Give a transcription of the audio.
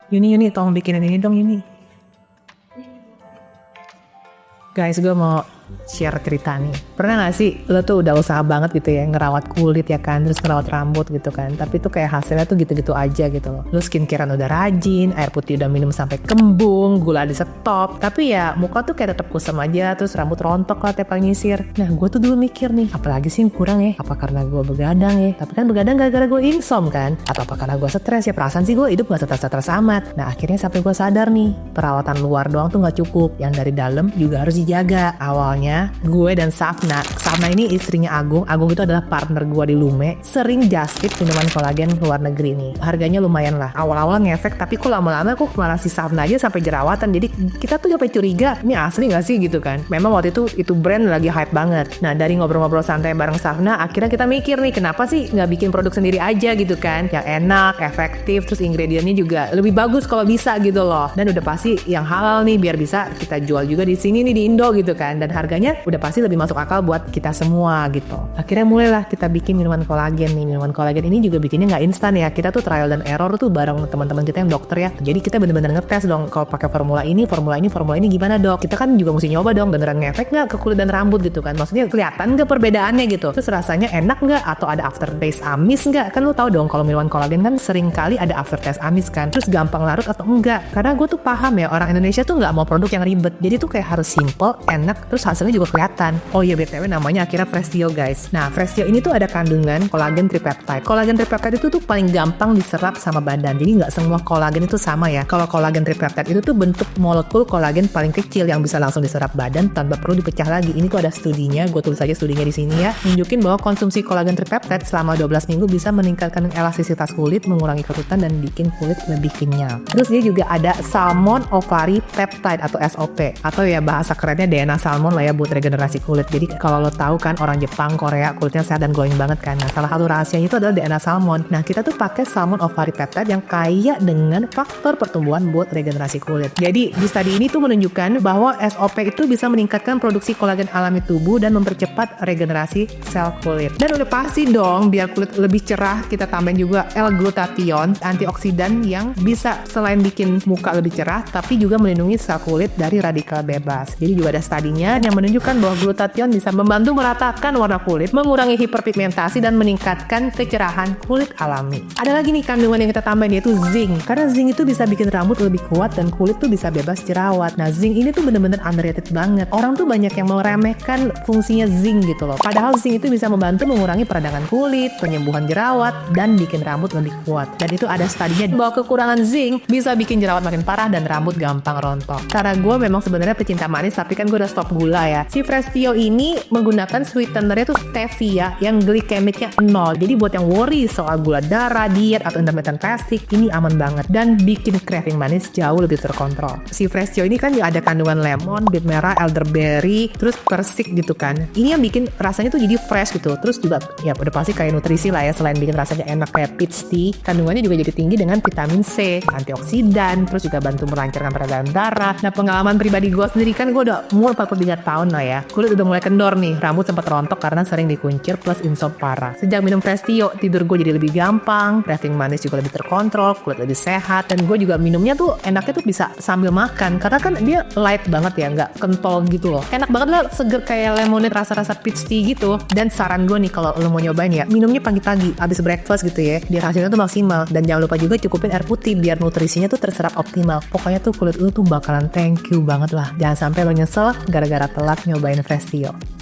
Yuni tolong bikinin ini dong Yuni. Guys, gue mau share cerita nih. Pernah gak sih lo tuh udah usaha banget gitu ya ngerawat kulit ya kan, terus ngerawat rambut gitu kan, tapi tuh kayak hasilnya tuh gitu-gitu aja gitu loh. Lo skincarean udah rajin, air putih udah minum sampai kembung, gula di stop, tapi ya muka tuh kayak tetap kusam aja, terus rambut rontok lah tiap kali nyisir. Nah gue tuh dulu mikir nih, apalagi sih yang kurang ya? Apa karena gue begadang ya? Tapi kan begadang gara-gara gue insom kan? Atau apa karena gue stres ya? Perasaan sih gue hidup gak stres-stres amat. Nah akhirnya sampai gue sadar nih, perawatan luar doang tuh gak cukup, yang dari dalam juga harus dijaga. Awalnya gue dan Safna ini istrinya Agung itu adalah partner gue di Lume, sering just tip minuman kolagen luar negeri nih. Harganya lumayan lah, awal-awal ngefek, tapi kok lama-lama kok malah si Safna aja sampai jerawatan. Jadi kita tuh sampai curiga, ini asli gak sih gitu kan. Memang waktu itu brand lagi hype banget. Nah dari ngobrol-ngobrol santai bareng Safna, akhirnya kita mikir nih, kenapa sih gak bikin produk sendiri aja gitu kan, yang enak, efektif, terus ingredientnya juga lebih bagus kalau bisa gitu loh. Dan udah pasti yang halal nih, biar bisa kita jual juga di sini nih di Indo gitu kan. Dan harganya udah pasti lebih masuk akal buat kita semua gitu. Akhirnya mulailah kita bikin minuman kolagen nih. Minuman kolagen ini juga bikinnya nggak instan ya. Kita tuh trial dan error tuh bareng teman-teman kita yang dokter ya. Jadi kita bener-bener ngetes dong, kalau pakai formula ini gimana dok? Kita kan juga mesti nyoba dong, beneran ngefek nggak ke kulit dan rambut gitu kan. Maksudnya kelihatan nggak perbedaannya gitu. Terus rasanya enak nggak? Atau ada aftertaste amis nggak? Kan lu tahu dong kalau minuman kolagen kan sering kali ada aftertaste amis kan. Terus gampang larut atau enggak? Karena gue tuh paham ya, orang Indonesia tuh nggak mau produk yang ribet. Jadi tuh kayak harus simple, enak, terus hasilnya juga kelihatan. Oh iya BTW namanya akhirnya Frestio guys. Nah Frestio ini tuh ada kandungan kolagen tripeptide. Kolagen tripeptide itu tuh paling gampang diserap sama badan. Jadi nggak semua kolagen itu sama ya. Kalau kolagen tripeptide itu tuh bentuk molekul kolagen paling kecil yang bisa langsung diserap badan tanpa perlu dipecah lagi. Ini tuh ada studinya, gue tulis aja studinya di sini ya. Nunjukin bahwa konsumsi kolagen tripeptide selama 12 minggu bisa meningkatkan elastisitas kulit, mengurangi kerutan dan bikin kulit lebih kenyal. Terus dia juga ada salmon ovary peptide atau SOP, atau ya bahasa kerennya DNA salmon lah ya buat regenerasi kulit. Jadi kalau lo tahu kan orang Jepang, Korea kulitnya sehat dan glowing banget kan. Nah salah satu rahasianya itu adalah DNA salmon. Nah kita tuh pakai salmon ovary peptide yang kaya dengan faktor pertumbuhan buat regenerasi kulit. Jadi di studi ini tuh menunjukkan bahwa SOP itu bisa meningkatkan produksi kolagen alami tubuh dan mempercepat regenerasi sel kulit. Dan udah pasti dong biar kulit lebih cerah kita tambahin juga L-glutathione, antioksidan yang bisa selain bikin muka lebih cerah tapi juga melindungi sel kulit dari radikal bebas. Jadi juga ada studinya yang menunjukkan bahwa glutathione bisa membantu meratakan warna kulit, mengurangi hiperpigmentasi dan meningkatkan kecerahan kulit alami. Ada lagi nih kandungan yang kita tambahin yaitu zinc. Karena zinc itu bisa bikin rambut lebih kuat dan kulit tuh bisa bebas jerawat. Nah zinc ini tuh bener-bener underrated banget. Orang tuh banyak yang meremehkan fungsinya zinc gitu loh. Padahal zinc itu bisa membantu mengurangi peradangan kulit, penyembuhan jerawat, dan bikin rambut lebih kuat. Dan itu ada studinya bahwa kekurangan zinc bisa bikin jerawat makin parah dan rambut gampang rontok. Karena gue memang sebenarnya pecinta manis, tapi kan gue udah stop gula ya. Si Frestio ini menggunakan sweetenernya tuh stevia yang glikemiknya 0. Jadi buat yang worry soal gula darah, diet, atau intermittent fasting, ini aman banget dan bikin craving manis jauh lebih terkontrol. Si Frestio ini kan ada kandungan lemon, bit merah, elderberry, terus persik gitu kan. Ini yang bikin rasanya tuh jadi fresh gitu. Terus juga ya udah pasti kayak nutrisi lah ya, selain bikin rasanya enak kayak peach tea, kandungannya juga jadi tinggi dengan vitamin C, antioksidan, terus juga bantu melancarkan peredaran darah. Nah pengalaman pribadi gue sendiri kan gue udah umur 43 tahun lah ya. Kulit udah mulai kendor nih, rambut sempat rontok karena sering dikuncir plus insom parah. Sejak minum Frestio, tidur gue jadi lebih gampang, craving manis juga lebih terkontrol, kulit lebih sehat, dan gue juga minumnya tuh enaknya tuh bisa sambil makan karena kan dia light banget ya, nggak kentol gitu loh. Enak banget lah, seger kayak lemonade, rasa-rasa peach tea gitu. Dan saran gue nih kalau lo mau nyobain ya, minumnya pagi-pagi abis breakfast gitu ya, biar hasilnya tuh maksimal. Dan jangan lupa juga cukupin air putih biar nutrisinya tuh terserap optimal. Pokoknya tuh kulit lo tuh bakalan thank you banget lah. Jangan sampai lo nyesel gara-gara telat nyobain Frestio.